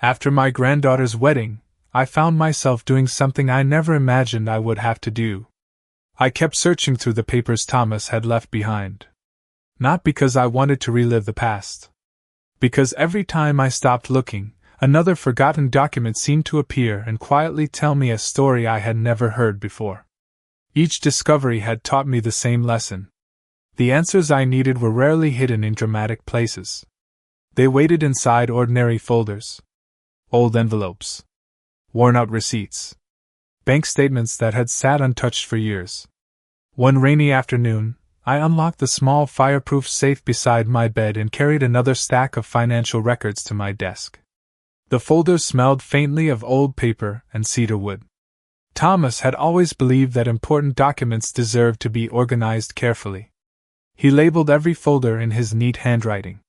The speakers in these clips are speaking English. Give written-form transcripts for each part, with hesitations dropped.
After my granddaughter's wedding, I found myself doing something I never imagined I would have to do. I kept searching through the papers Thomas had left behind. Not because I wanted to relive the past. Because every time I stopped looking, another forgotten document seemed to appear and quietly tell me a story I had never heard before. Each discovery had taught me the same lesson. The answers I needed were rarely hidden in dramatic places. They waited inside ordinary folders. Old envelopes. Worn-out receipts. Bank statements that had sat untouched for years. One rainy afternoon, I unlocked the small fireproof safe beside my bed and carried another stack of financial records to my desk. The folders smelled faintly of old paper and cedar wood. Thomas had always believed that important documents deserved to be organized carefully. He labeled every folder in his neat handwriting.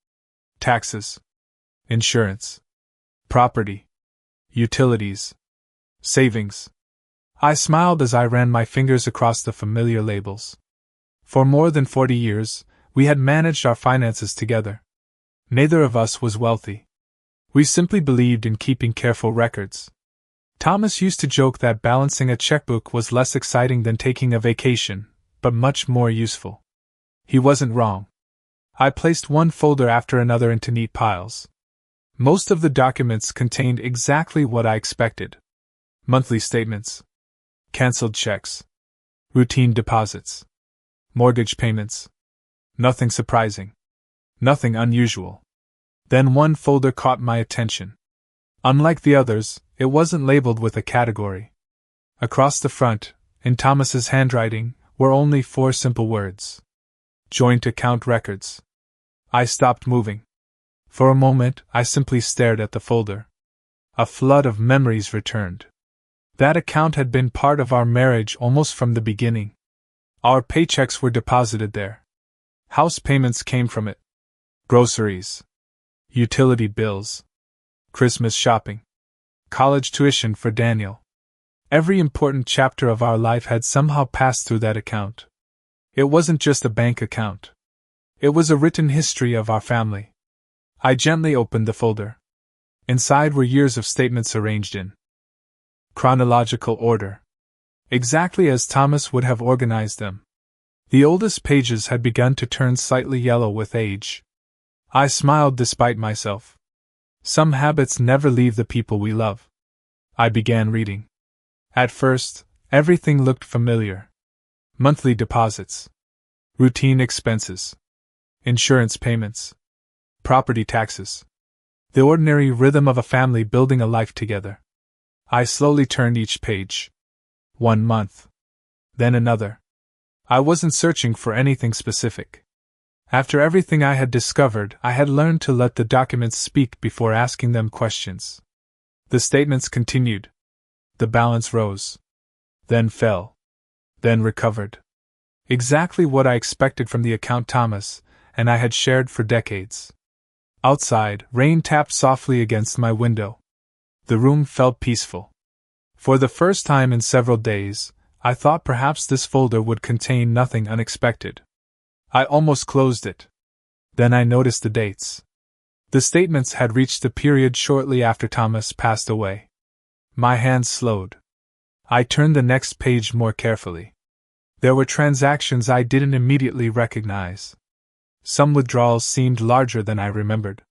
Taxes. Insurance. Property. Utilities. Savings. I smiled as I ran my fingers across the familiar labels. For more than 40 years, we had managed our finances together. Neither of us was wealthy. We simply believed in keeping careful records. Thomas used to joke that balancing a checkbook was less exciting than taking a vacation, but much more useful. He wasn't wrong. I placed one folder after another into neat piles. Most of the documents contained exactly what I expected. Monthly statements. Cancelled checks. Routine deposits. Mortgage payments. Nothing surprising. Nothing unusual. Then one folder caught my attention. Unlike the others, it wasn't labeled with a category. Across the front, in Thomas's handwriting, were only 4 simple words. Joint account records. I stopped moving. For a moment, I simply stared at the folder. A flood of memories returned. That account had been part of our marriage almost from the beginning. Our paychecks were deposited there. House payments came from it. Groceries. Utility bills. Christmas shopping. College tuition for Daniel. Every important chapter of our life had somehow passed through that account. It wasn't just a bank account. It was a written history of our family. I gently opened the folder. Inside were years of statements arranged in chronological order. Exactly as Thomas would have organized them. The oldest pages had begun to turn slightly yellow with age. I smiled despite myself. Some habits never leave the people we love. I began reading. At first, everything looked familiar. Monthly deposits. Routine expenses. Insurance payments. Property taxes. The ordinary rhythm of a family building a life together. I slowly turned each page. 1 month. Then another. I wasn't searching for anything specific. After everything I had discovered, I had learned to let the documents speak before asking them questions. The statements continued. The balance rose. Then fell. Then recovered. Exactly what I expected from the account Thomas and I had shared for decades. Outside, rain tapped softly against my window. The room felt peaceful. For the first time in several days, I thought perhaps this folder would contain nothing unexpected. I almost closed it. Then I noticed the dates. The statements had reached the period shortly after Thomas passed away. My hands slowed. I turned the next page more carefully. There were transactions I didn't immediately recognize. Some withdrawals seemed larger than I remembered.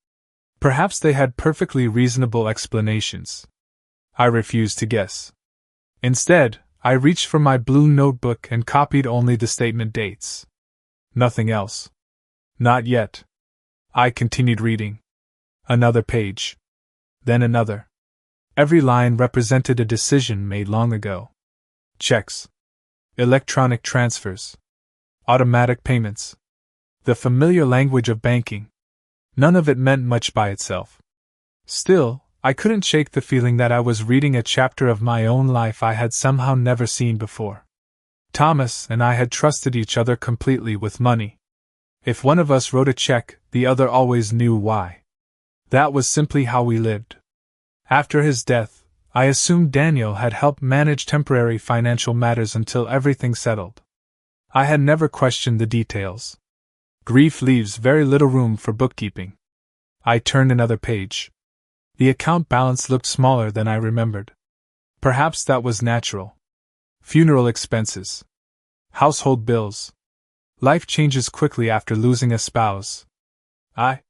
Perhaps they had perfectly reasonable explanations. I refused to guess. Instead, I reached for my blue notebook and copied only the statement dates. Nothing else. Not yet. I continued reading. Another page. Then another. Every line represented a decision made long ago. Checks. Electronic transfers. Automatic payments. The familiar language of banking. None of it meant much by itself. Still, I couldn't shake the feeling that I was reading a chapter of my own life I had somehow never seen before. Thomas and I had trusted each other completely with money. If one of us wrote a check, the other always knew why. That was simply how we lived. After his death, I assumed Daniel had helped manage temporary financial matters until everything settled. I had never questioned the details. Grief leaves very little room for bookkeeping. I turned another page. The account balance looked smaller than I remembered. Perhaps that was natural. Funeral expenses. Household bills. Life changes quickly after losing a spouse. I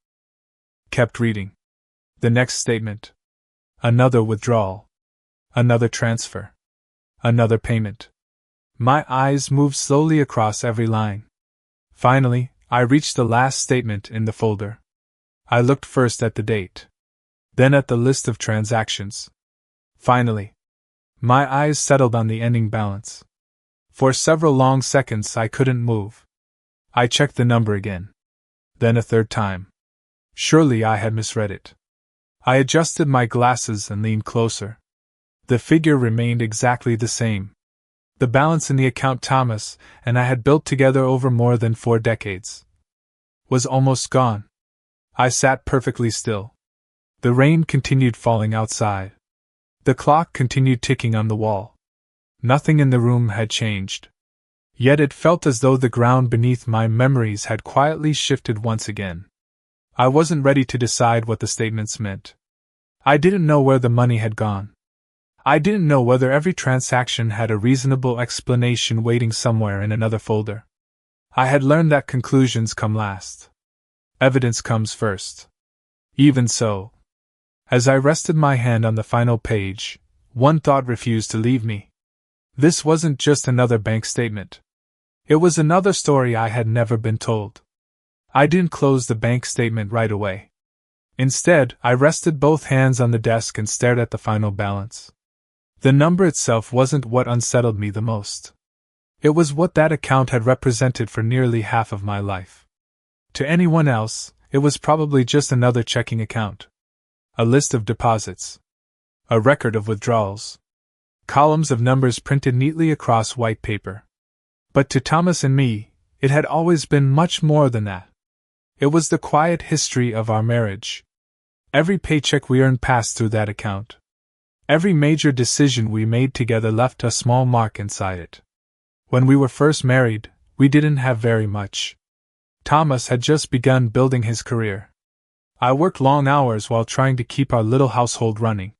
kept reading. The next statement. Another withdrawal. Another transfer. Another payment. My eyes moved slowly across every line. Finally, I reached the last statement in the folder. I looked first at the date. Then at the list of transactions. Finally, my eyes settled on the ending balance. For several long seconds I couldn't move. I checked the number again. Then a third time. Surely I had misread it. I adjusted my glasses and leaned closer. The figure remained exactly the same. The balance in the account Thomas and I had built together over more than 4 decades was almost gone. I sat perfectly still. The rain continued falling outside. The clock continued ticking on the wall. Nothing in the room had changed. Yet it felt as though the ground beneath my memories had quietly shifted once again. I wasn't ready to decide what the statements meant. I didn't know where the money had gone. I didn't know whether every transaction had a reasonable explanation waiting somewhere in another folder. I had learned that conclusions come last. Evidence comes first. Even so, as I rested my hand on the final page, one thought refused to leave me. This wasn't just another bank statement. It was another story I had never been told. I didn't close the bank statement right away. Instead, I rested both hands on the desk and stared at the final balance. The number itself wasn't what unsettled me the most. It was what that account had represented for nearly half of my life. To anyone else, it was probably just another checking account. A list of deposits. A record of withdrawals. Columns of numbers printed neatly across white paper. But to Thomas and me, it had always been much more than that. It was the quiet history of our marriage. Every paycheck we earned passed through that account. Every major decision we made together left a small mark inside it. When we were first married, we didn't have very much. Thomas had just begun building his career. I worked long hours while trying to keep our little household running.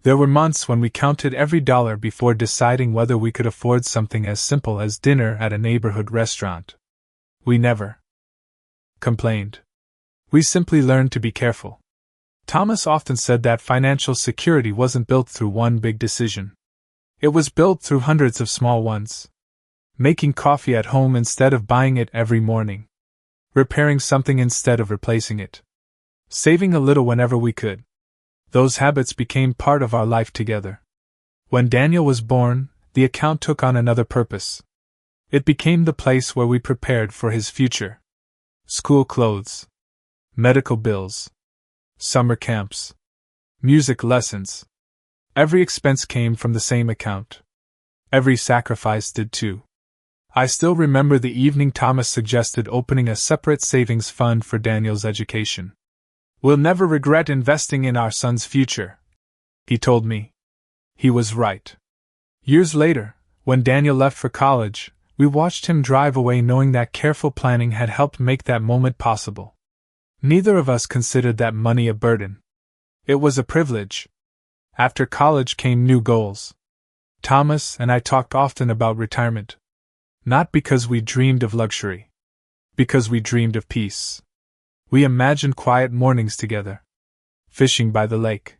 There were months when we counted every dollar before deciding whether we could afford something as simple as dinner at a neighborhood restaurant. We never complained. We simply learned to be careful. Thomas often said that financial security wasn't built through one big decision. It was built through hundreds of small ones. Making coffee at home instead of buying it every morning. Repairing something instead of replacing it. Saving a little whenever we could. Those habits became part of our life together. When Daniel was born, the account took on another purpose. It became the place where we prepared for his future. School clothes. Medical bills. Summer camps. Music lessons. Every expense came from the same account. Every sacrifice did too. I still remember the evening Thomas suggested opening a separate savings fund for Daniel's education. "We'll never regret investing in our son's future," he told me. He was right. Years later, when Daniel left for college, we watched him drive away knowing that careful planning had helped make that moment possible. Neither of us considered that money a burden. It was a privilege. After college came new goals. Thomas and I talked often about retirement. Not because we dreamed of luxury. Because we dreamed of peace. We imagined quiet mornings together. Fishing by the lake.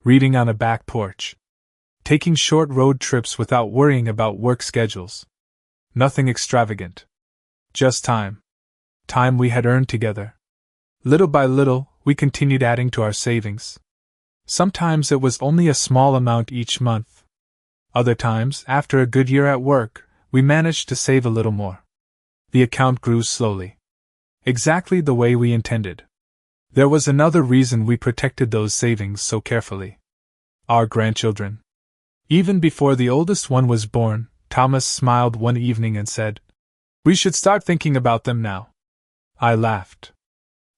Reading on a back porch. Taking short road trips without worrying about work schedules. Nothing extravagant. Just time. Time we had earned together. Little by little, we continued adding to our savings. Sometimes it was only a small amount each month. Other times, after a good year at work, we managed to save a little more. The account grew slowly. Exactly the way we intended. There was another reason we protected those savings so carefully. Our grandchildren. Even before the oldest one was born, Thomas smiled one evening and said, "We should start thinking about them now." I laughed.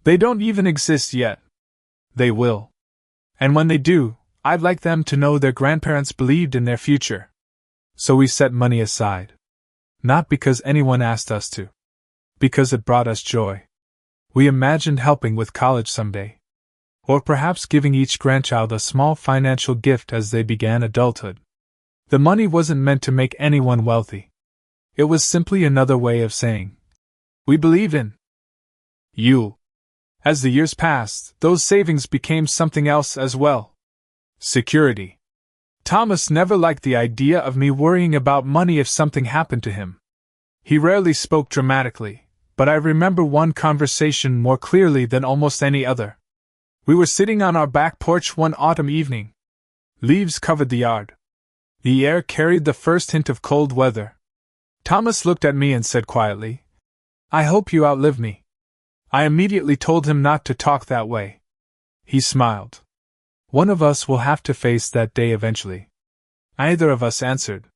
"They don't even exist yet." "They will. And when they do, I'd like them to know their grandparents believed in their future." So we set money aside. Not because anyone asked us to. Because it brought us joy. We imagined helping with college someday. Or perhaps giving each grandchild a small financial gift as they began adulthood. The money wasn't meant to make anyone wealthy. It was simply another way of saying, "We believe in you." As the years passed, those savings became something else as well. Security. Thomas never liked the idea of me worrying about money if something happened to him. He rarely spoke dramatically, but I remember one conversation more clearly than almost any other. We were sitting on our back porch one autumn evening. Leaves covered the yard. The air carried the first hint of cold weather. Thomas looked at me and said quietly, "I hope you outlive me." I immediately told him not to talk that way. He smiled. "One of us will have to face that day eventually." Neither of us answered.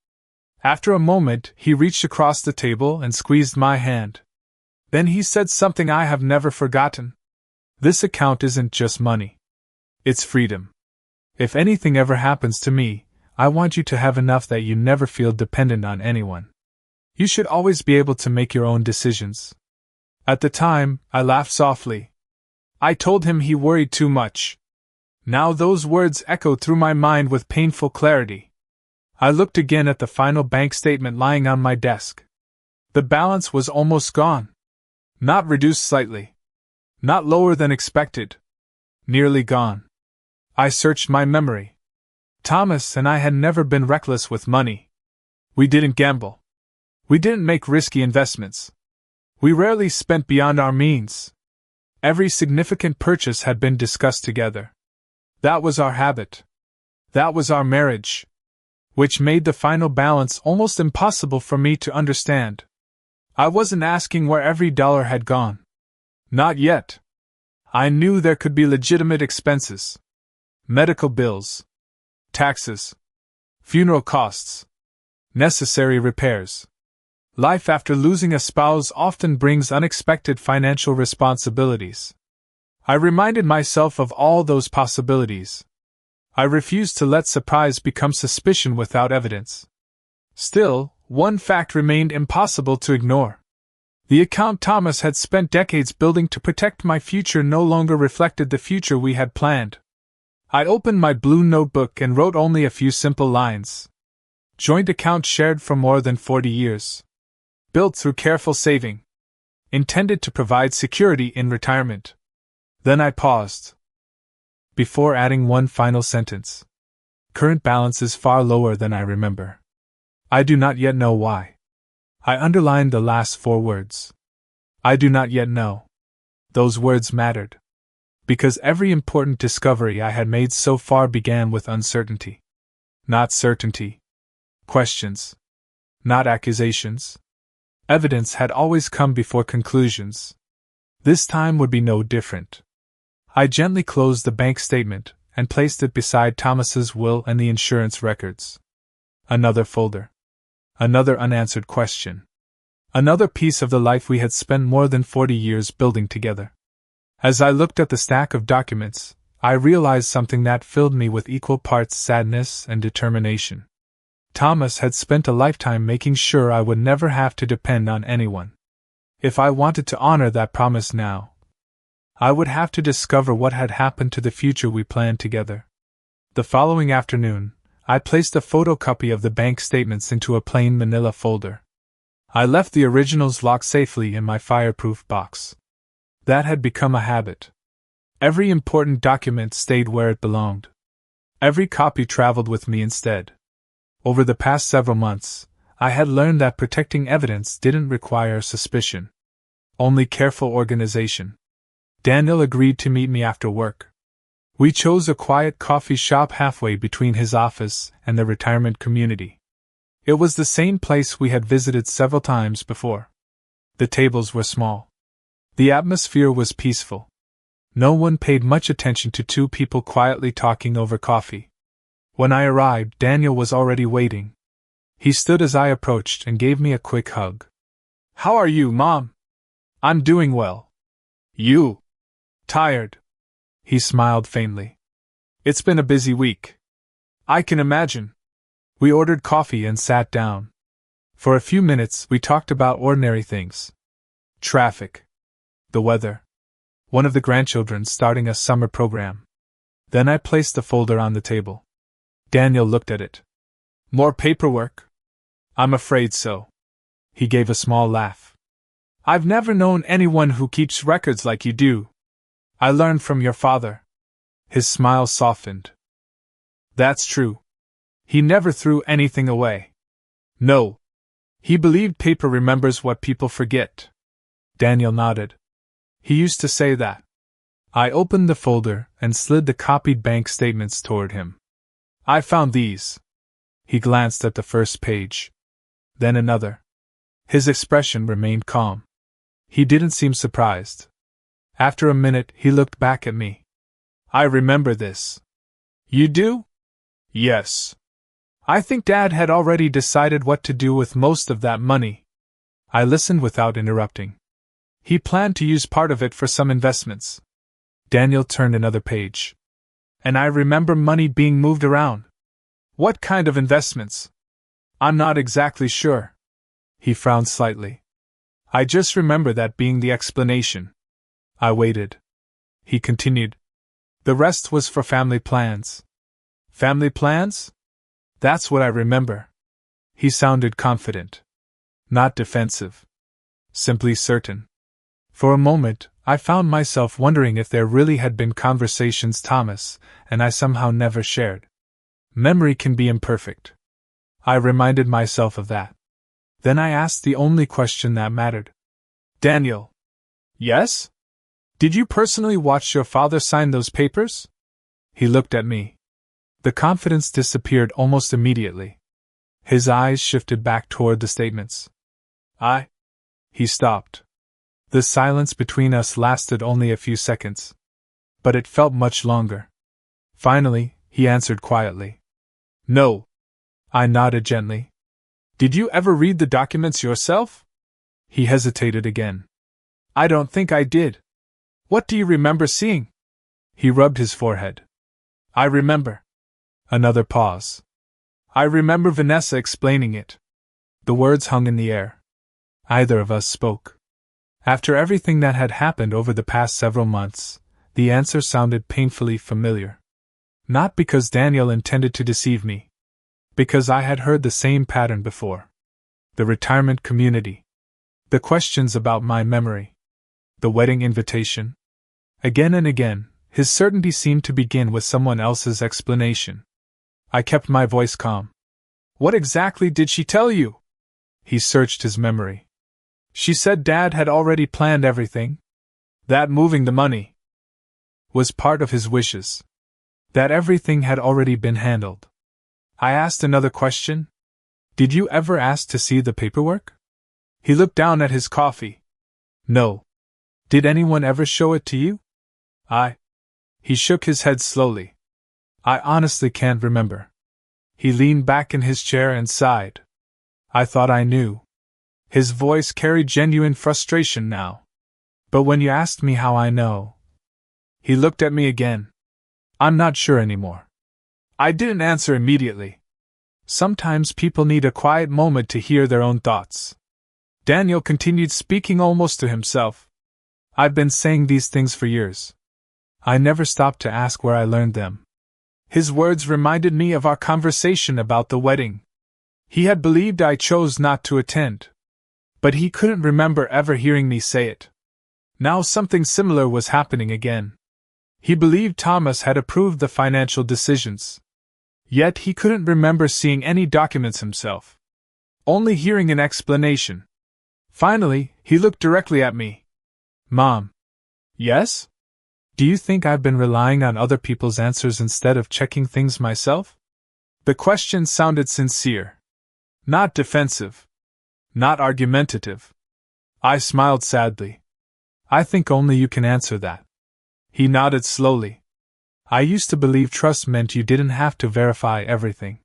After a moment, he reached across the table and squeezed my hand. Then he said something I have never forgotten. "This account isn't just money. It's freedom. If anything ever happens to me, I want you to have enough that you never feel dependent on anyone. You should always be able to make your own decisions." At the time, I laughed softly. I told him he worried too much. Now those words echoed through my mind with painful clarity. I looked again at the final bank statement lying on my desk. The balance was almost gone. Not reduced slightly. Not lower than expected. Nearly gone. I searched my memory. Thomas and I had never been reckless with money. We didn't gamble. We didn't make risky investments. We rarely spent beyond our means. Every significant purchase had been discussed together. That was our habit. That was our marriage. Which made the final balance almost impossible for me to understand. I wasn't asking where every dollar had gone. Not yet. I knew there could be legitimate expenses. Medical bills. Taxes. Funeral costs. Necessary repairs. Life after losing a spouse often brings unexpected financial responsibilities. I reminded myself of all those possibilities. I refused to let surprise become suspicion without evidence. Still, one fact remained impossible to ignore. The account Thomas had spent decades building to protect my future no longer reflected the future we had planned. I opened my blue notebook and wrote only a few simple lines. Joint account shared for more than 40 years. Built through careful saving. Intended to provide security in retirement. Then I paused. Before adding one final sentence. Current balance is far lower than I remember. I do not yet know why. I underlined the last 4 words. I do not yet know. Those words mattered. Because every important discovery I had made so far began with uncertainty. Not certainty. Questions. Not accusations. Evidence had always come before conclusions. This time would be no different. I gently closed the bank statement and placed it beside Thomas's will and the insurance records. Another folder. Another unanswered question. Another piece of the life we had spent more than 40 years building together. As I looked at the stack of documents, I realized something that filled me with equal parts sadness and determination. Thomas had spent a lifetime making sure I would never have to depend on anyone. If I wanted to honor that promise now, I would have to discover what had happened to the future we planned together. The following afternoon, I placed a photocopy of the bank statements into a plain manila folder. I left the originals locked safely in my fireproof box. That had become a habit. Every important document stayed where it belonged. Every copy traveled with me instead. Over the past several months, I had learned that protecting evidence didn't require suspicion. Only careful organization. Daniel agreed to meet me after work. We chose a quiet coffee shop halfway between his office and the retirement community. It was the same place we had visited several times before. The tables were small. The atmosphere was peaceful. No one paid much attention to 2 people quietly talking over coffee. When I arrived, Daniel was already waiting. He stood as I approached and gave me a quick hug. "How are you, Mom?" "I'm doing well." "You?" "Tired." He smiled faintly. "It's been a busy week." "I can imagine." We ordered coffee and sat down. For a few minutes we talked about ordinary things. Traffic. The weather. One of the grandchildren starting a summer program. Then I placed the folder on the table. Daniel looked at it. More paperwork? I'm afraid so. He gave a small laugh. I've never known anyone who keeps records like you do. I learned from your father. His smile softened. That's true. He never threw anything away. No. He believed paper remembers what people forget. Daniel nodded. He used to say that. I opened the folder and slid the copied bank statements toward him. I found these. He glanced at the first page. Then another. His expression remained calm. He didn't seem surprised. After a minute, he looked back at me. I remember this. You do? Yes. I think Dad had already decided what to do with most of that money. I listened without interrupting. He planned to use part of it for some investments. Daniel turned another page. And I remember money being moved around. What kind of investments? I'm not exactly sure. He frowned slightly. I just remember that being the explanation. I waited. He continued. The rest was for family plans. Family plans? That's what I remember. He sounded confident. Not defensive. Simply certain. For a moment, I found myself wondering if there really had been conversations Thomas and I somehow never shared. Memory can be imperfect. I reminded myself of that. Then I asked the only question that mattered. Daniel. Yes? Did you personally watch your father sign those papers? He looked at me. The confidence disappeared almost immediately. His eyes shifted back toward the statements. He stopped. The silence between us lasted only a few seconds. But it felt much longer. Finally, he answered quietly. No. I nodded gently. Did you ever read the documents yourself? He hesitated again. I don't think I did. What do you remember seeing? He rubbed his forehead. I remember. Another pause. I remember Vanessa explaining it. The words hung in the air. Either of us spoke. After everything that had happened over the past several months, the answer sounded painfully familiar. Not because Daniel intended to deceive me. Because I had heard the same pattern before. The retirement community. The questions about my memory. The wedding invitation. Again and again, his certainty seemed to begin with someone else's explanation. I kept my voice calm. What exactly did she tell you? He searched his memory. She said Dad had already planned everything. That moving the money was part of his wishes. That everything had already been handled. I asked another question. Did you ever ask to see the paperwork? He looked down at his coffee. No. Did anyone ever show it to you? He shook his head slowly. I honestly can't remember. He leaned back in his chair and sighed. I thought I knew. His voice carried genuine frustration now. But when you asked me how I know... He looked at me again. I'm not sure anymore. I didn't answer immediately. Sometimes people need a quiet moment to hear their own thoughts. Daniel continued speaking almost to himself. I've been saying these things for years. I never stopped to ask where I learned them. His words reminded me of our conversation about the wedding. He had believed I chose not to attend. But he couldn't remember ever hearing me say it. Now something similar was happening again. He believed Thomas had approved the financial decisions. Yet he couldn't remember seeing any documents himself. Only hearing an explanation. Finally, he looked directly at me. Mom. Yes? Do you think I've been relying on other people's answers instead of checking things myself? The question sounded sincere. Not defensive. Not argumentative. I smiled sadly. I think only you can answer that. He nodded slowly. I used to believe trust meant you didn't have to verify everything.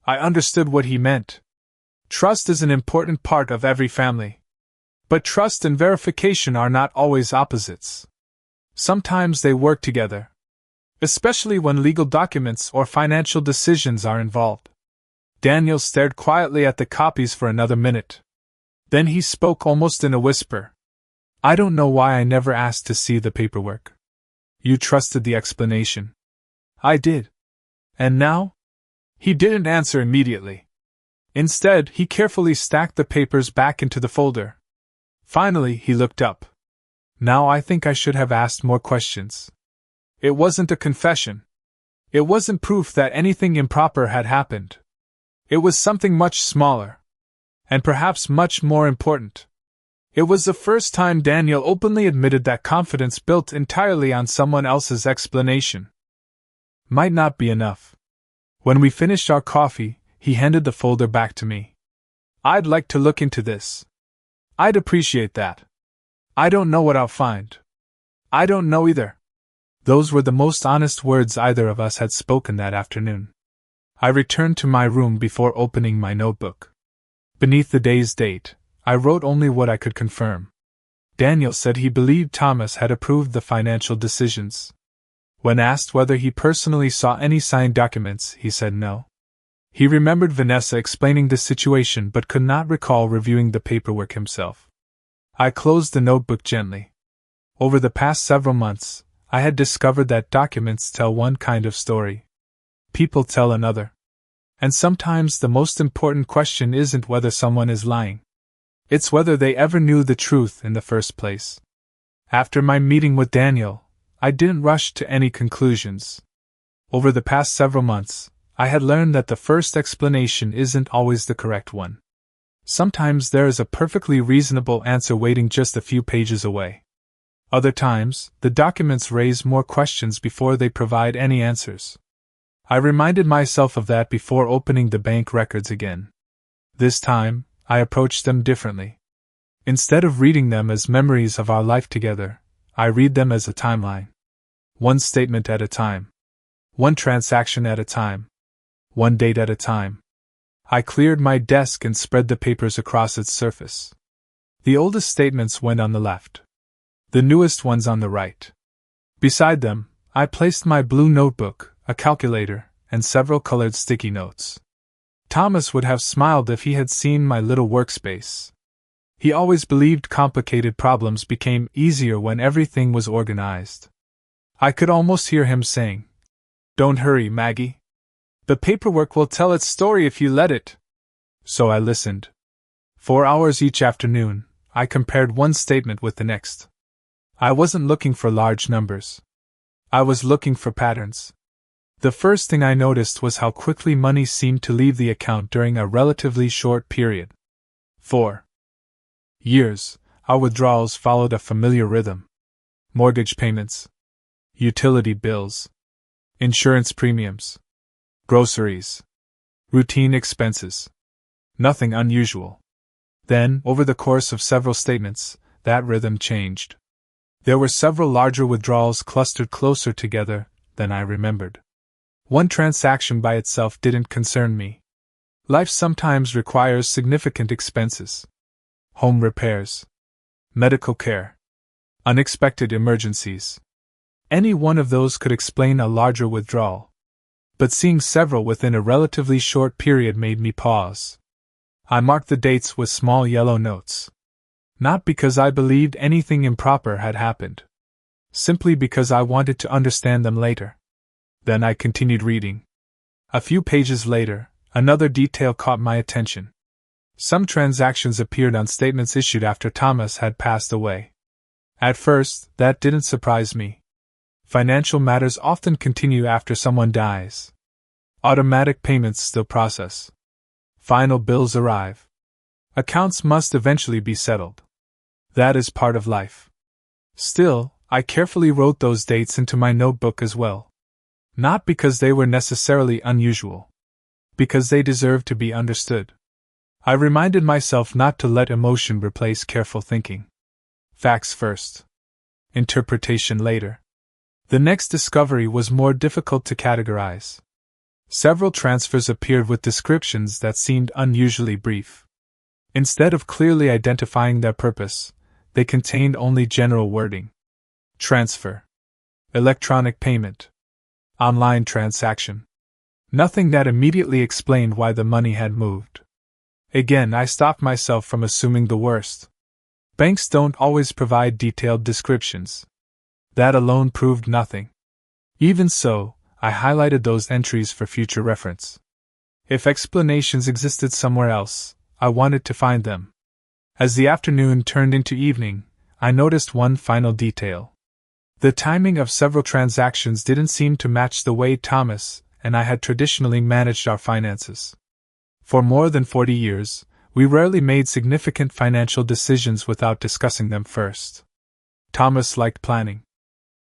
I understood what he meant. Trust is an important part of every family. But trust and verification are not always opposites. Sometimes they work together. Especially when legal documents or financial decisions are involved. Daniel stared quietly at the copies for another minute. Then he spoke almost in a whisper. I don't know why I never asked to see the paperwork. You trusted the explanation. I did. And now? He didn't answer immediately. Instead, he carefully stacked the papers back into the folder. Finally, he looked up. Now I think I should have asked more questions. It wasn't a confession. It wasn't proof that anything improper had happened. It was something much smaller. And perhaps much more important. It was the first time Daniel openly admitted that confidence built entirely on someone else's explanation might not be enough. When we finished our coffee, he handed the folder back to me. I'd like to look into this. I'd appreciate that. I don't know what I'll find. I don't know either. Those were the most honest words either of us had spoken that afternoon. I returned to my room before opening my notebook. Beneath the day's date, I wrote only what I could confirm. Daniel said he believed Thomas had approved the financial decisions. When asked whether he personally saw any signed documents, he said no. He remembered Vanessa explaining the situation but could not recall reviewing the paperwork himself. I closed the notebook gently. Over the past several months, I had discovered that documents tell one kind of story. People tell another. And sometimes the most important question isn't whether someone is lying. It's whether they ever knew the truth in the first place. After my meeting with Daniel, I didn't rush to any conclusions. Over the past several months, I had learned that the first explanation isn't always the correct one. Sometimes there is a perfectly reasonable answer waiting just a few pages away. Other times, the documents raise more questions before they provide any answers. I reminded myself of that before opening the bank records again. This time, I approached them differently. Instead of reading them as memories of our life together, I read them as a timeline. One statement at a time. One transaction at a time. One date at a time. I cleared my desk and spread the papers across its surface. The oldest statements went on the left. The newest ones on the right. Beside them, I placed my blue notebook, a calculator, and several colored sticky notes. Thomas would have smiled if he had seen my little workspace. He always believed complicated problems became easier when everything was organized. I could almost hear him saying, "Don't hurry, Maggie. The paperwork will tell its story if you let it." So I listened. 4 hours each afternoon, I compared one statement with the next. I wasn't looking for large numbers. I was looking for patterns. The first thing I noticed was how quickly money seemed to leave the account during a relatively short period. 4 years, our withdrawals followed a familiar rhythm. Mortgage payments, utility bills, insurance premiums, groceries, routine expenses. Nothing unusual. Then, over the course of several statements, that rhythm changed. There were several larger withdrawals clustered closer together than I remembered. One transaction by itself didn't concern me. Life sometimes requires significant expenses. Home repairs, medical care, unexpected emergencies. Any one of those could explain a larger withdrawal. But seeing several within a relatively short period made me pause. I marked the dates with small yellow notes. Not because I believed anything improper had happened. Simply because I wanted to understand them later. Then I continued reading. A few pages later, another detail caught my attention. Some transactions appeared on statements issued after Thomas had passed away. At first, that didn't surprise me. Financial matters often continue after someone dies. Automatic payments still process. Final bills arrive. Accounts must eventually be settled. That is part of life. Still, I carefully wrote those dates into my notebook as well. Not because they were necessarily unusual. Because they deserved to be understood. I reminded myself not to let emotion replace careful thinking. Facts first. Interpretation later. The next discovery was more difficult to categorize. Several transfers appeared with descriptions that seemed unusually brief. Instead of clearly identifying their purpose, they contained only general wording. Transfer. Electronic payment. Online transaction. Nothing that immediately explained why the money had moved. Again, I stopped myself from assuming the worst. Banks don't always provide detailed descriptions. That alone proved nothing. Even so, I highlighted those entries for future reference. If explanations existed somewhere else, I wanted to find them. As the afternoon turned into evening, I noticed one final detail. The timing of several transactions didn't seem to match the way Thomas and I had traditionally managed our finances. For more than 40 years, we rarely made significant financial decisions without discussing them first. Thomas liked planning.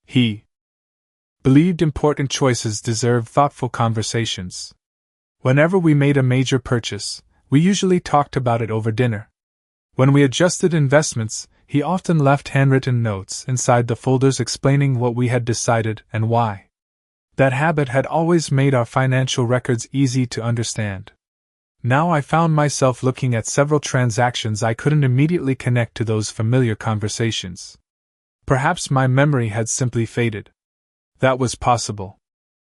He believed important choices deserved thoughtful conversations. Whenever we made a major purchase, we usually talked about it over dinner. When we adjusted investments, he often left handwritten notes inside the folders explaining what we had decided and why. That habit had always made our financial records easy to understand. Now I found myself looking at several transactions I couldn't immediately connect to those familiar conversations. Perhaps my memory had simply faded. That was possible.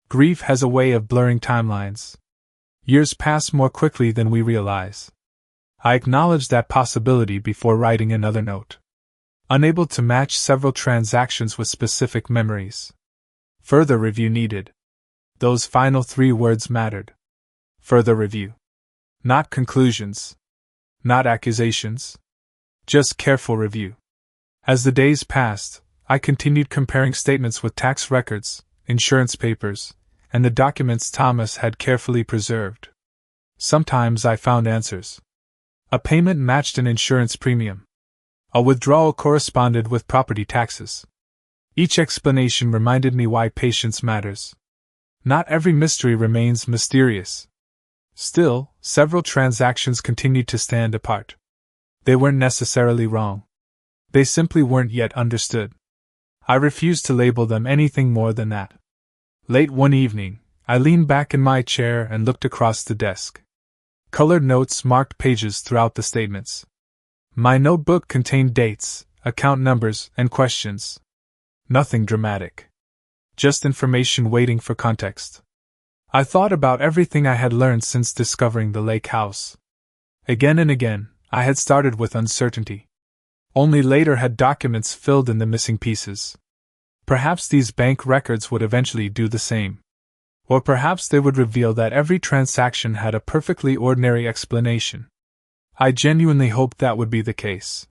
Grief has a way of blurring timelines. Years pass more quickly than we realize. I acknowledged that possibility before writing another note. Unable to match several transactions with specific memories. Further review needed. Those final 3 words mattered. Further review. Not conclusions. Not accusations. Just careful review. As the days passed, I continued comparing statements with tax records, insurance papers, and the documents Thomas had carefully preserved. Sometimes I found answers. A payment matched an insurance premium. A withdrawal corresponded with property taxes. Each explanation reminded me why patience matters. Not every mystery remains mysterious. Still, several transactions continued to stand apart. They weren't necessarily wrong. They simply weren't yet understood. I refused to label them anything more than that. Late one evening, I leaned back in my chair and looked across the desk. Colored notes marked pages throughout the statements. My notebook contained dates, account numbers, and questions. Nothing dramatic. Just information waiting for context. I thought about everything I had learned since discovering the lake house. Again and again, I had started with uncertainty. Only later had documents filled in the missing pieces. Perhaps these bank records would eventually do the same. Or perhaps they would reveal that every transaction had a perfectly ordinary explanation. I genuinely hoped that would be the case.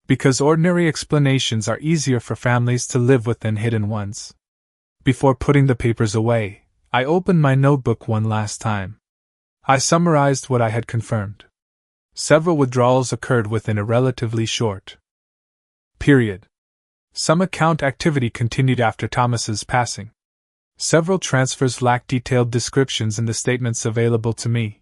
Because ordinary explanations are easier for families to live with than hidden ones. Before putting the papers away, I opened my notebook one last time. I summarized what I had confirmed. Several withdrawals occurred within a relatively short period. Some account activity continued after Thomas's passing. Several transfers lacked detailed descriptions in the statements available to me.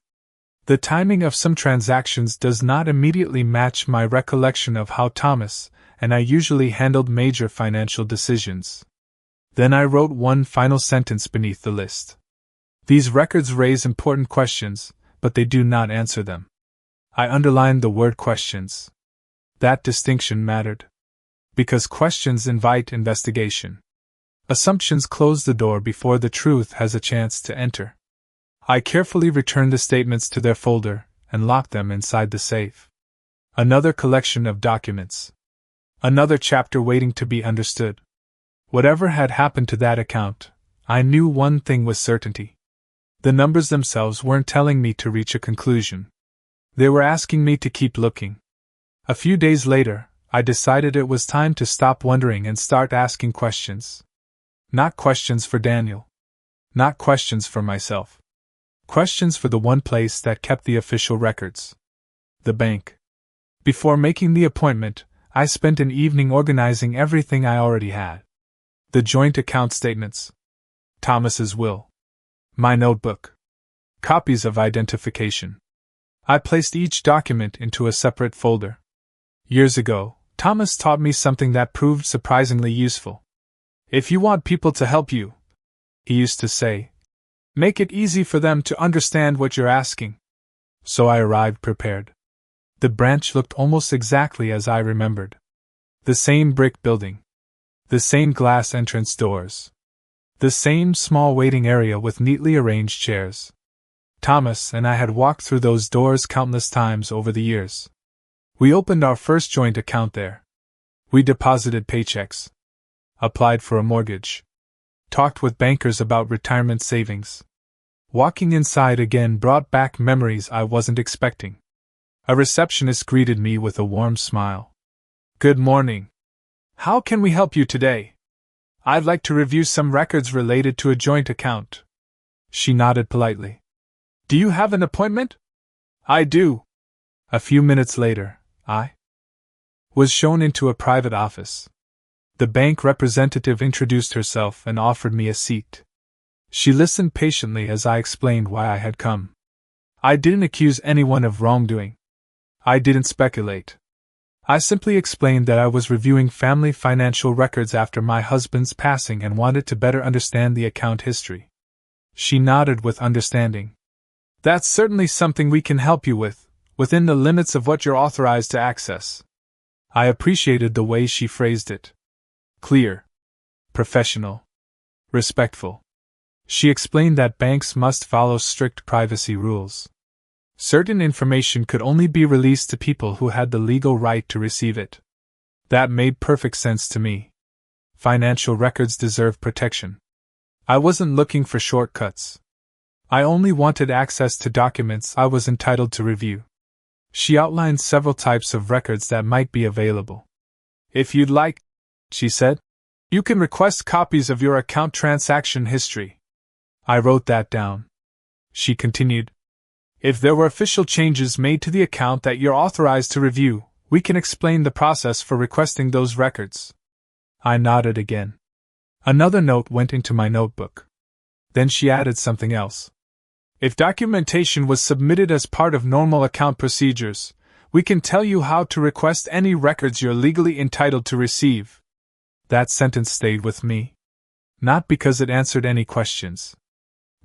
The timing of some transactions does not immediately match my recollection of how Thomas and I usually handled major financial decisions. Then I wrote one final sentence beneath the list. These records raise important questions, but they do not answer them. I underlined the word questions. That distinction mattered. Because questions invite investigation. Assumptions close the door before the truth has a chance to enter. I carefully returned the statements to their folder and locked them inside the safe. Another collection of documents. Another chapter waiting to be understood. Whatever had happened to that account, I knew one thing with certainty. The numbers themselves weren't telling me to reach a conclusion. They were asking me to keep looking. A few days later, I decided it was time to stop wondering and start asking questions. Not questions for Daniel. Not questions for myself. Questions for the one place that kept the official records. The bank. Before making the appointment, I spent an evening organizing everything I already had. The joint account statements. Thomas's will. My notebook. Copies of identification. I placed each document into a separate folder. Years ago, Thomas taught me something that proved surprisingly useful. If you want people to help you, he used to say, make it easy for them to understand what you're asking. So I arrived prepared. The branch looked almost exactly as I remembered. The same brick building. The same glass entrance doors. The same small waiting area with neatly arranged chairs. Thomas and I had walked through those doors countless times over the years. We opened our first joint account there. We deposited paychecks, applied for a mortgage, talked with bankers about retirement savings. Walking inside again brought back memories I wasn't expecting. A receptionist greeted me with a warm smile. "Good morning. How can we help you today? I'd like to review some records related to a joint account." She nodded politely. "Do you have an appointment?" "I do." A few minutes later, I was shown into a private office. The bank representative introduced herself and offered me a seat. She listened patiently as I explained why I had come. I didn't accuse anyone of wrongdoing. I didn't speculate. I simply explained that I was reviewing family financial records after my husband's passing and wanted to better understand the account history. She nodded with understanding. "That's certainly something we can help you with, within the limits of what you're authorized to access." I appreciated the way she phrased it. Clear, professional, respectful. She explained that banks must follow strict privacy rules. Certain information could only be released to people who had the legal right to receive it. That made perfect sense to me. Financial records deserve protection. I wasn't looking for shortcuts. I only wanted access to documents I was entitled to review. She outlined several types of records that might be available. "If you'd like," she said, "you can request copies of your account transaction history." I wrote that down. She continued, "If there were official changes made to the account that you're authorized to review, we can explain the process for requesting those records." I nodded again. Another note went into my notebook. Then she added something else. "If documentation was submitted as part of normal account procedures, we can tell you how to request any records you're legally entitled to receive." That sentence stayed with me. Not because it answered any questions.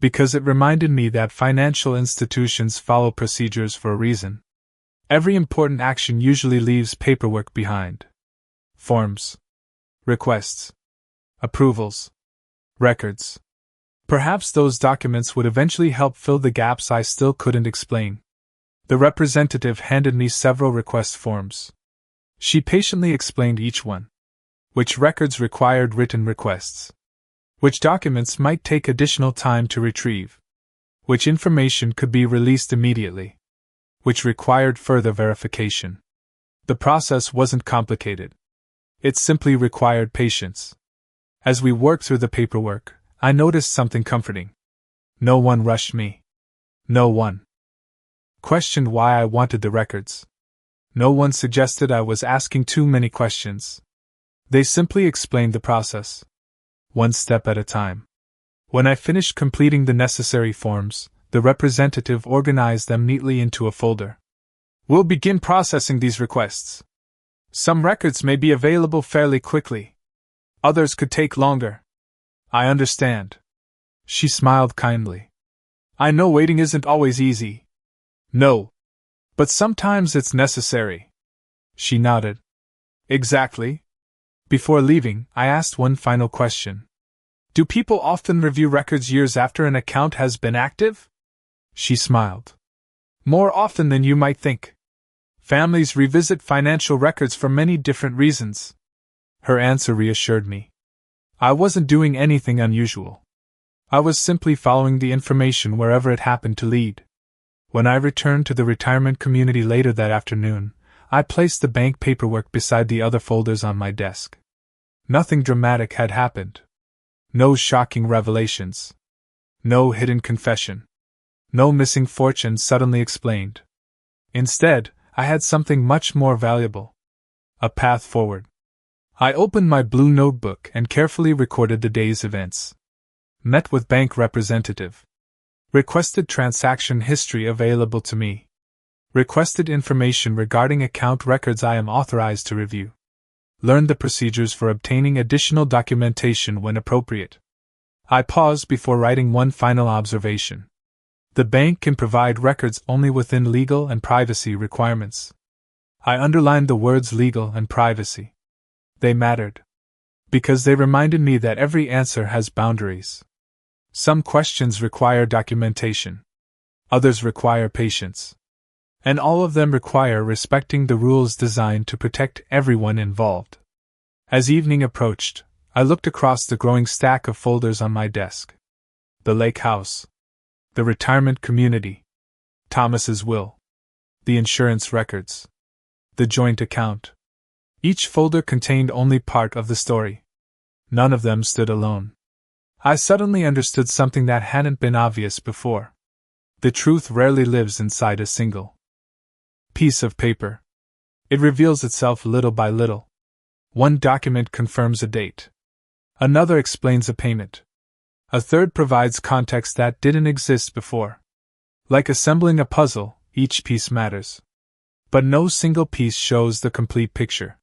Because it reminded me that financial institutions follow procedures for a reason. Every important action usually leaves paperwork behind. Forms, requests, approvals, records. Perhaps those documents would eventually help fill the gaps I still couldn't explain. The representative handed me several request forms. She patiently explained each one. Which records required written requests. Which documents might take additional time to retrieve. Which information could be released immediately. Which required further verification. The process wasn't complicated. It simply required patience. As we worked through the paperwork, I noticed something comforting. No one rushed me. No one questioned why I wanted the records. No one suggested I was asking too many questions. They simply explained the process, one step at a time. When I finished completing the necessary forms, the representative organized them neatly into a folder. "We'll begin processing these requests. Some records may be available fairly quickly. Others could take longer." "I understand." She smiled kindly. "I know waiting isn't always easy." "No. But sometimes it's necessary." She nodded. "Exactly." Before leaving, I asked one final question. "Do people often review records years after an account has been active?" She smiled. "More often than you might think. Families revisit financial records for many different reasons." Her answer reassured me. I wasn't doing anything unusual. I was simply following the information wherever it happened to lead. When I returned to the retirement community later that afternoon, I placed the bank paperwork beside the other folders on my desk. Nothing dramatic had happened. No shocking revelations. No hidden confession. No missing fortune suddenly explained. Instead, I had something much more valuable. A path forward. I opened my blue notebook and carefully recorded the day's events. Met with bank representative. Requested transaction history available to me. Requested information regarding account records I am authorized to review. Learned the procedures for obtaining additional documentation when appropriate. I paused before writing one final observation. The bank can provide records only within legal and privacy requirements. I underlined the words legal and privacy. They mattered. Because they reminded me that every answer has boundaries. Some questions require documentation. Others require patience. And all of them require respecting the rules designed to protect everyone involved. As evening approached, I looked across the growing stack of folders on my desk. The lake house. The retirement community. Thomas's will. The insurance records. The joint account. Each folder contained only part of the story. None of them stood alone. I suddenly understood something that hadn't been obvious before. The truth rarely lives inside a single piece of paper. It reveals itself little by little. One document confirms a date. Another explains a payment. A third provides context that didn't exist before. Like assembling a puzzle, each piece matters. But no single piece shows the complete picture.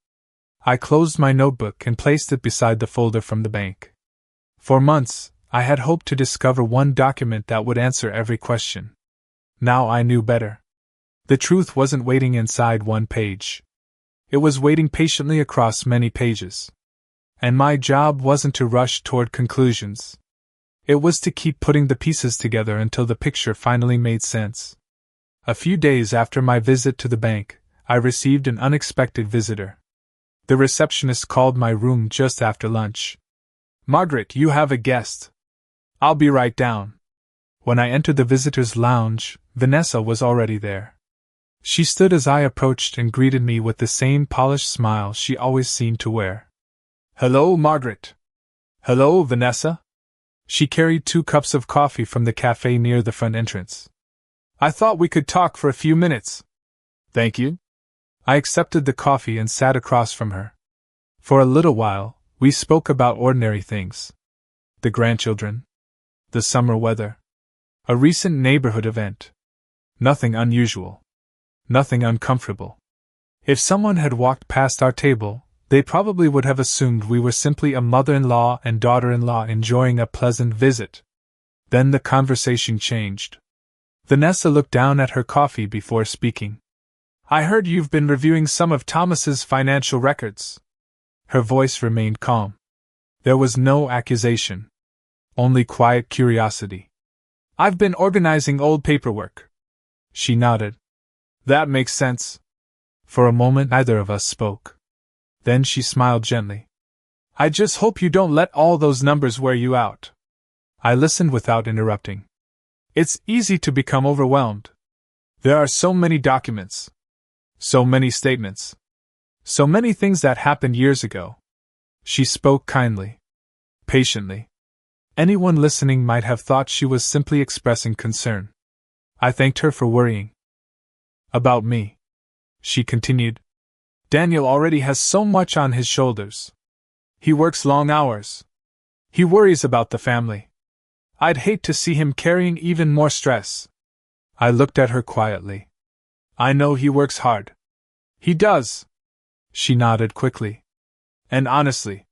I closed my notebook and placed it beside the folder from the bank. For months, I had hoped to discover one document that would answer every question. Now I knew better. The truth wasn't waiting inside one page. It was waiting patiently across many pages. And my job wasn't to rush toward conclusions. It was to keep putting the pieces together until the picture finally made sense. A few days after my visit to the bank, I received an unexpected visitor. The receptionist called my room just after lunch. "Margaret, you have a guest." "I'll be right down." When I entered the visitor's lounge, Vanessa was already there. She stood as I approached and greeted me with the same polished smile she always seemed to wear. "Hello, Margaret." "Hello, Vanessa." She carried 2 cups of coffee from the cafe near the front entrance. "I thought we could talk for a few minutes." "Thank you." I accepted the coffee and sat across from her. For a little while, we spoke about ordinary things. The grandchildren. The summer weather. A recent neighborhood event. Nothing unusual. Nothing uncomfortable. If someone had walked past our table, they probably would have assumed we were simply a mother-in-law and daughter-in-law enjoying a pleasant visit. Then the conversation changed. Vanessa looked down at her coffee before speaking. "I heard you've been reviewing some of Thomas's financial records." Her voice remained calm. There was no accusation. Only quiet curiosity. "I've been organizing old paperwork." She nodded. "That makes sense." For a moment neither of us spoke. Then she smiled gently. "I just hope you don't let all those numbers wear you out." I listened without interrupting. "It's easy to become overwhelmed. There are so many documents. So many statements. So many things that happened years ago." She spoke kindly. Patiently. Anyone listening might have thought she was simply expressing concern. I thanked her for worrying. "About me," she continued. "Daniel already has so much on his shoulders. He works long hours. He worries about the family. I'd hate to see him carrying even more stress." I looked at her quietly. "I know he works hard." "He does." She nodded quickly. "And honestly,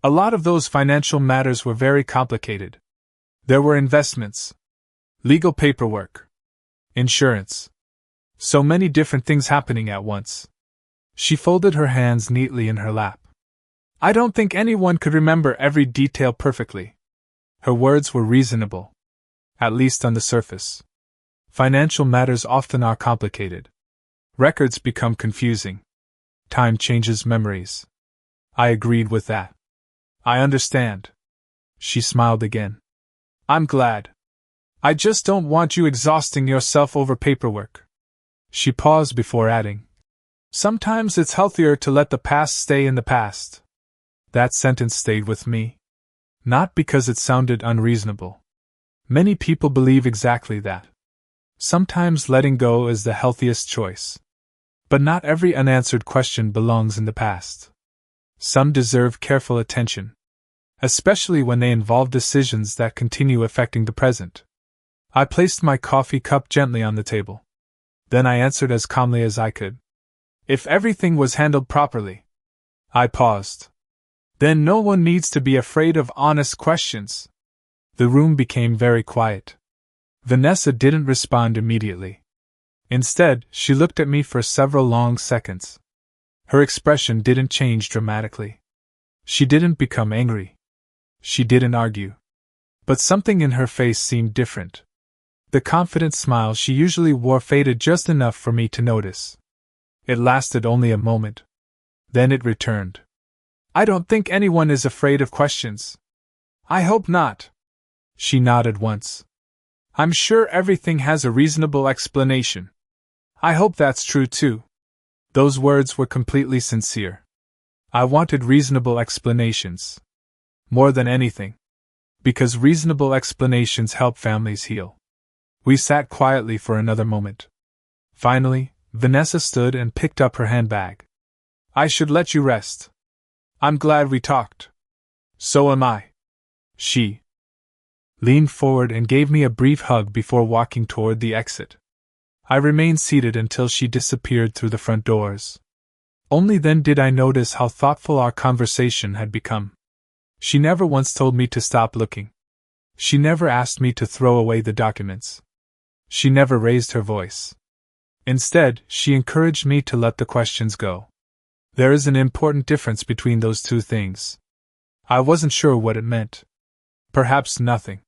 a lot of those financial matters were very complicated. There were investments, legal paperwork, insurance. So many different things happening at once." She folded her hands neatly in her lap. "I don't think anyone could remember every detail perfectly." Her words were reasonable. At least on the surface. Financial matters often are complicated. Records become confusing. Time changes memories. I agreed with that. "I understand." She smiled again. "I'm glad. I just don't want you exhausting yourself over paperwork." She paused before adding, "Sometimes it's healthier to let the past stay in the past." That sentence stayed with me. Not because it sounded unreasonable. Many people believe exactly that. Sometimes letting go is the healthiest choice. But not every unanswered question belongs in the past. Some deserve careful attention. Especially when they involve decisions that continue affecting the present. I placed my coffee cup gently on the table. Then I answered as calmly as I could. "If everything was handled properly." I paused. "Then no one needs to be afraid of honest questions." The room became very quiet. Vanessa didn't respond immediately. Instead, she looked at me for several long seconds. Her expression didn't change dramatically. She didn't become angry. She didn't argue. But something in her face seemed different. The confident smile she usually wore faded just enough for me to notice. It lasted only a moment. Then it returned. "I don't think anyone is afraid of questions." "I hope not." She nodded once. "I'm sure everything has a reasonable explanation." "I hope that's true too." Those words were completely sincere. I wanted reasonable explanations. More than anything. Because reasonable explanations help families heal. We sat quietly for another moment. Finally, Vanessa stood and picked up her handbag. "I should let you rest. I'm glad we talked." "So am I." She leaned forward and gave me a brief hug before walking toward the exit. I remained seated until she disappeared through the front doors. Only then did I notice how thoughtful our conversation had become. She never once told me to stop looking. She never asked me to throw away the documents. She never raised her voice. Instead, she encouraged me to let the questions go. There is an important difference between those two things. I wasn't sure what it meant. Perhaps nothing.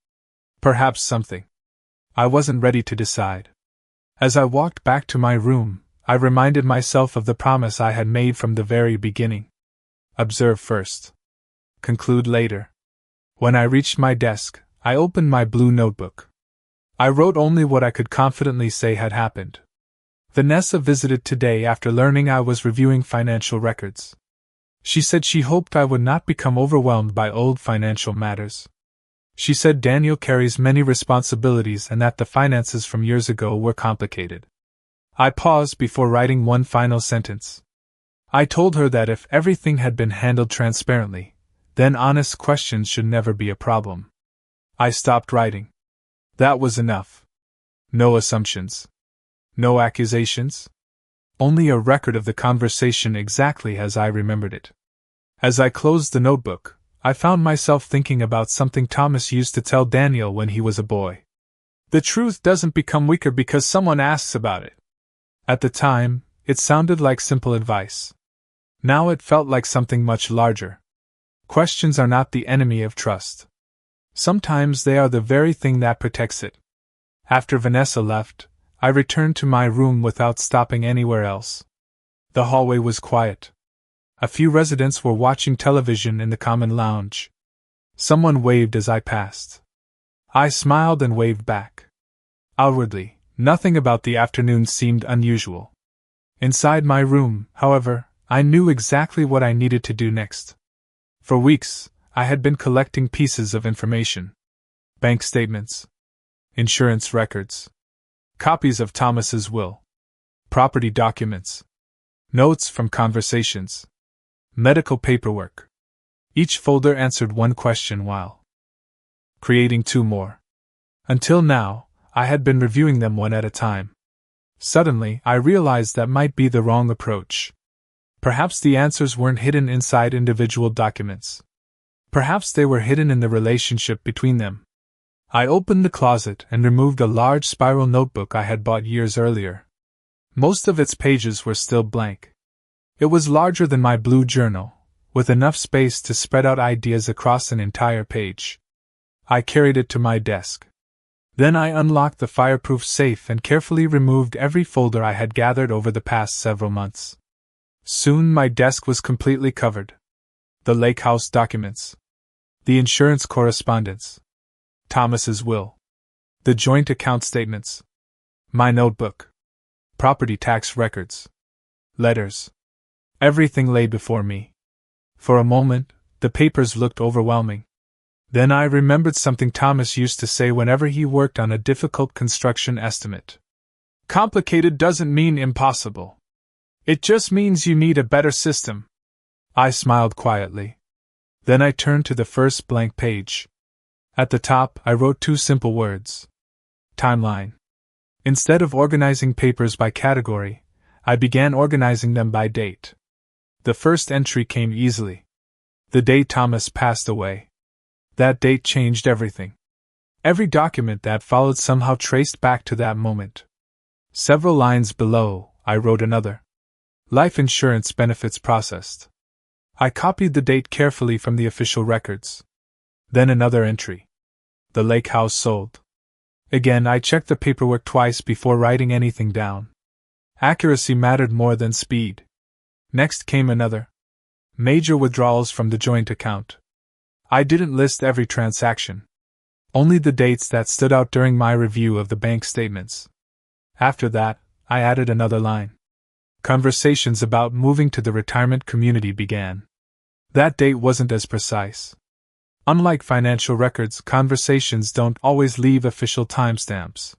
Perhaps something. I wasn't ready to decide. As I walked back to my room, I reminded myself of the promise I had made from the very beginning. Observe first. Conclude later. When I reached my desk, I opened my blue notebook. I wrote only what I could confidently say had happened. Vanessa visited today after learning I was reviewing financial records. She said she hoped I would not become overwhelmed by old financial matters. She said Daniel carries many responsibilities and that the finances from years ago were complicated. I paused before writing one final sentence. I told her that if everything had been handled transparently, then honest questions should never be a problem. I stopped writing. That was enough. No assumptions. No accusations. Only a record of the conversation exactly as I remembered it. As I closed the notebook, I found myself thinking about something Thomas used to tell Daniel when he was a boy. The truth doesn't become weaker because someone asks about it. At the time, it sounded like simple advice. Now it felt like something much larger. Questions are not the enemy of trust. Sometimes they are the very thing that protects it. After Vanessa left, I returned to my room without stopping anywhere else. The hallway was quiet. A few residents were watching television in the common lounge. Someone waved as I passed. I smiled and waved back. Outwardly, nothing about the afternoon seemed unusual. Inside my room, however, I knew exactly what I needed to do next. For weeks, I had been collecting pieces of information. Bank statements. Insurance records. Copies of Thomas's will. Property documents. Notes from conversations. Medical paperwork. Each folder answered one question while creating two more. Until now, I had been reviewing them one at a time. Suddenly, I realized that might be the wrong approach. Perhaps the answers weren't hidden inside individual documents. Perhaps they were hidden in the relationship between them. I opened the closet and removed a large spiral notebook I had bought years earlier. Most of its pages were still blank. It was larger than my blue journal, with enough space to spread out ideas across an entire page. I carried it to my desk. Then I unlocked the fireproof safe and carefully removed every folder I had gathered over the past several months. Soon my desk was completely covered. The lake house documents. The insurance correspondence. Thomas's will. The joint account statements. My notebook. Property tax records. Letters. Everything lay before me. For a moment, the papers looked overwhelming. Then I remembered something Thomas used to say whenever he worked on a difficult construction estimate. Complicated doesn't mean impossible. It just means you need a better system. I smiled quietly. Then I turned to the first blank page. At the top, I wrote two simple words. Timeline. Instead of organizing papers by category, I began organizing them by date. The first entry came easily. The day Thomas passed away. That date changed everything. Every document that followed somehow traced back to that moment. Several lines below, I wrote another. Life insurance benefits processed. I copied the date carefully from the official records. Then another entry. The lake house sold. Again, I checked the paperwork twice before writing anything down. Accuracy mattered more than speed. Next came another. Major withdrawals from the joint account. I didn't list every transaction. Only the dates that stood out during my review of the bank statements. After that, I added another line. Conversations about moving to the retirement community began. That date wasn't as precise. Unlike financial records, conversations don't always leave official timestamps.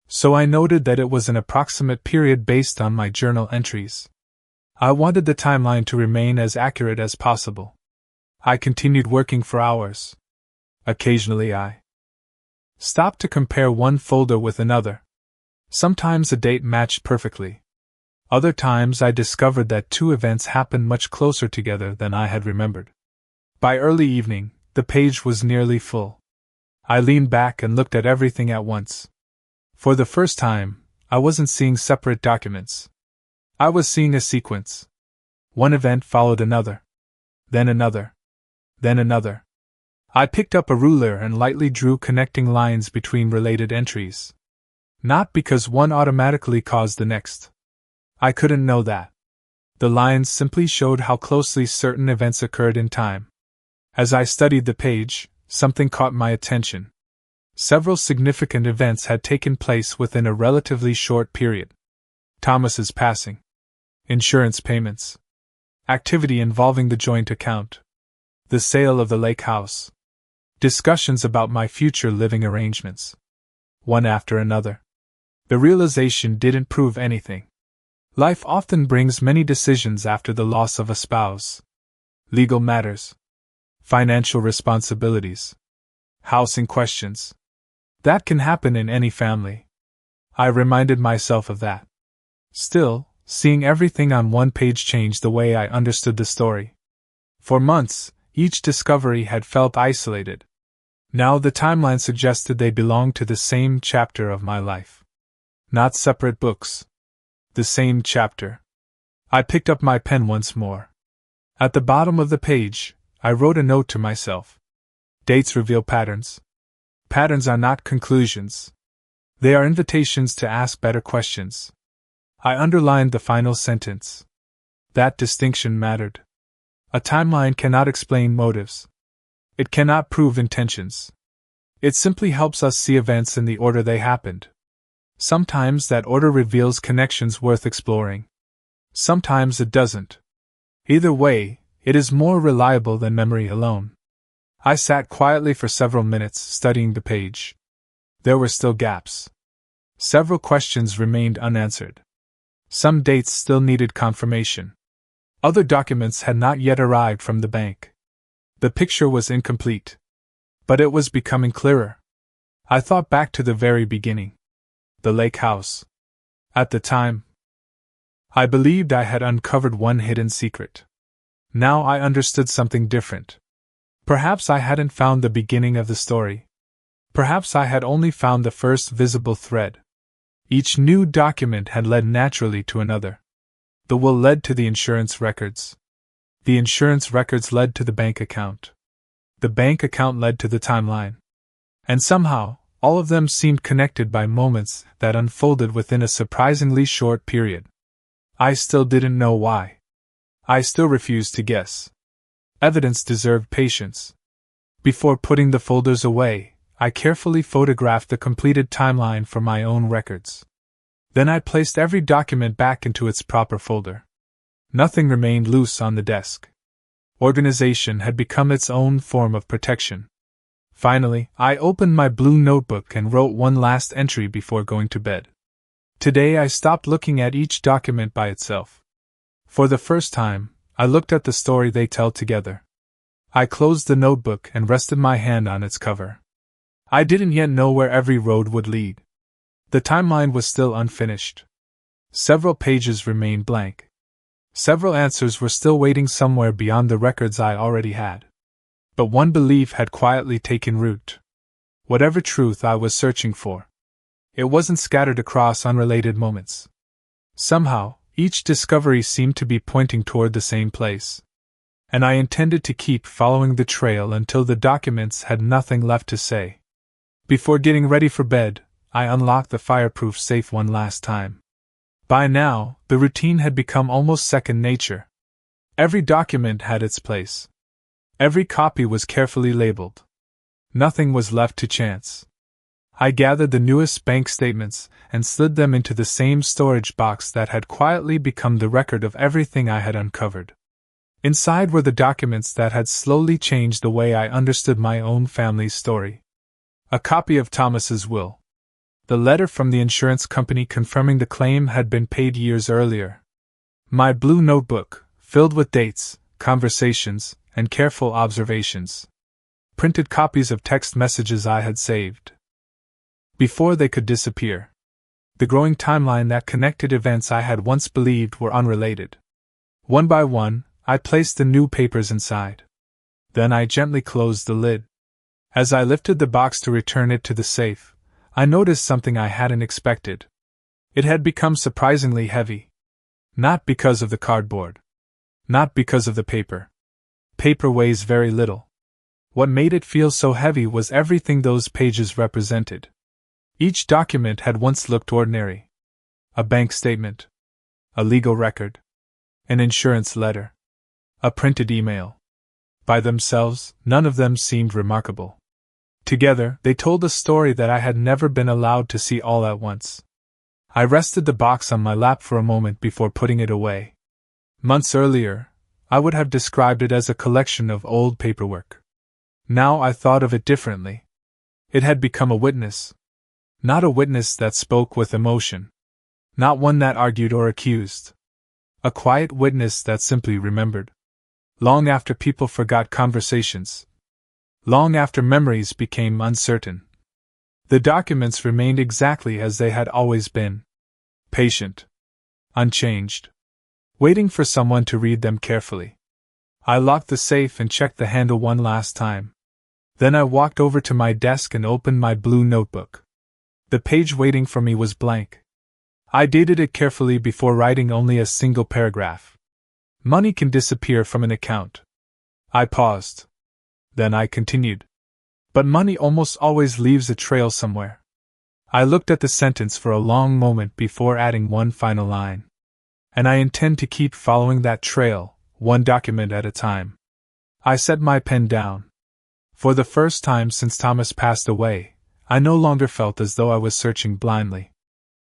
So I noted that it was an approximate period based on my journal entries. I wanted the timeline to remain as accurate as possible. I continued working for hours. Occasionally I stopped to compare one folder with another. Sometimes a date matched perfectly. Other times I discovered that two events happened much closer together than I had remembered. By early evening, the page was nearly full. I leaned back and looked at everything at once. For the first time, I wasn't seeing separate documents. I was seeing a sequence. One event followed another. Then another. Then another. I picked up a ruler and lightly drew connecting lines between related entries. Not because one automatically caused the next. I couldn't know that. The lines simply showed how closely certain events occurred in time. As I studied the page, something caught my attention. Several significant events had taken place within a relatively short period. Thomas's passing. Insurance payments. Activity involving the joint account. The sale of the lake house. Discussions about my future living arrangements. One after another. The realization didn't prove anything. Life often brings many decisions after the loss of a spouse. Legal matters. Financial responsibilities. Housing questions. That can happen in any family. I reminded myself of that. Still, seeing everything on one page changed the way I understood the story. For months, each discovery had felt isolated. Now the timeline suggested they belonged to the same chapter of my life. Not separate books. The same chapter. I picked up my pen once more. At the bottom of the page, I wrote a note to myself. Dates reveal patterns. Patterns are not conclusions. They are invitations to ask better questions. I underlined the final sentence. That distinction mattered. A timeline cannot explain motives. It cannot prove intentions. It simply helps us see events in the order they happened. Sometimes that order reveals connections worth exploring. Sometimes it doesn't. Either way, it is more reliable than memory alone. I sat quietly for several minutes, studying the page. There were still gaps. Several questions remained unanswered. Some dates still needed confirmation. Other documents had not yet arrived from the bank. The picture was incomplete. But it was becoming clearer. I thought back to the very beginning. The lake house. At the time, I believed I had uncovered one hidden secret. Now I understood something different. Perhaps I hadn't found the beginning of the story. Perhaps I had only found the first visible thread. Each new document had led naturally to another. The will led to the insurance records. The insurance records led to the bank account. The bank account led to the timeline. And somehow, all of them seemed connected by moments that unfolded within a surprisingly short period. I still didn't know why. I still refused to guess. Evidence deserved patience. Before putting the folders away, I carefully photographed the completed timeline for my own records. Then I placed every document back into its proper folder. Nothing remained loose on the desk. Organization had become its own form of protection. Finally, I opened my blue notebook and wrote one last entry before going to bed. Today I stopped looking at each document by itself. For the first time, I looked at the story they tell together. I closed the notebook and rested my hand on its cover. I didn't yet know where every road would lead. The timeline was still unfinished. Several pages remained blank. Several answers were still waiting somewhere beyond the records I already had. But one belief had quietly taken root. Whatever truth I was searching for, it wasn't scattered across unrelated moments. Somehow, each discovery seemed to be pointing toward the same place. And I intended to keep following the trail until the documents had nothing left to say. Before getting ready for bed, I unlocked the fireproof safe one last time. By now, the routine had become almost second nature. Every document had its place. Every copy was carefully labeled. Nothing was left to chance. I gathered the newest bank statements and slid them into the same storage box that had quietly become the record of everything I had uncovered. Inside were the documents that had slowly changed the way I understood my own family's story. A copy of Thomas's will. The letter from the insurance company confirming the claim had been paid years earlier. My blue notebook, filled with dates, conversations, and careful observations. Printed copies of text messages I had saved before they could disappear. The growing timeline that connected events I had once believed were unrelated. One by one, I placed the new papers inside. Then I gently closed the lid. As I lifted the box to return it to the safe, I noticed something I hadn't expected. It had become surprisingly heavy. Not because of the cardboard. Not because of the paper. Paper weighs very little. What made it feel so heavy was everything those pages represented. Each document had once looked ordinary. A bank statement. A legal record. An insurance letter. A printed email. By themselves, none of them seemed remarkable. Together, they told a story that I had never been allowed to see all at once. I rested the box on my lap for a moment before putting it away. Months earlier, I would have described it as a collection of old paperwork. Now I thought of it differently. It had become a witness. Not a witness that spoke with emotion. Not one that argued or accused. A quiet witness that simply remembered. Long after people forgot conversations. Long after memories became uncertain. The documents remained exactly as they had always been. Patient. Unchanged. Waiting for someone to read them carefully. I locked the safe and checked the handle one last time. Then I walked over to my desk and opened my blue notebook. The page waiting for me was blank. I dated it carefully before writing only a single paragraph. Money can disappear from an account. I paused. Then I continued. But money almost always leaves a trail somewhere. I looked at the sentence for a long moment before adding one final line. And I intend to keep following that trail, one document at a time. I set my pen down. For the first time since Thomas passed away, I no longer felt as though I was searching blindly.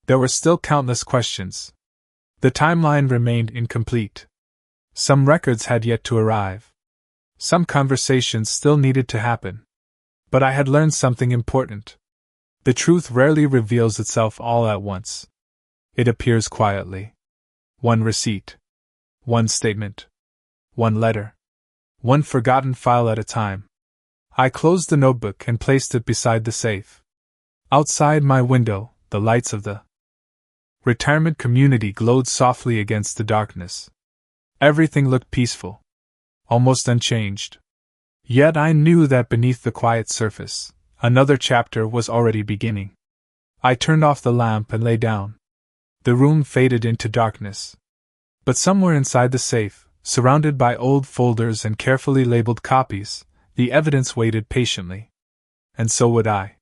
There were still countless questions. The timeline remained incomplete. Some records had yet to arrive. Some conversations still needed to happen. But I had learned something important. The truth rarely reveals itself all at once. It appears quietly. One receipt. One statement. One letter. One forgotten file at a time. I closed the notebook and placed it beside the safe. Outside my window, the lights of the retirement community glowed softly against the darkness. Everything looked peaceful. Almost unchanged. Yet I knew that beneath the quiet surface, another chapter was already beginning. I turned off the lamp and lay down. The room faded into darkness. But somewhere inside the safe, surrounded by old folders and carefully labeled copies, the evidence waited patiently. And so would I.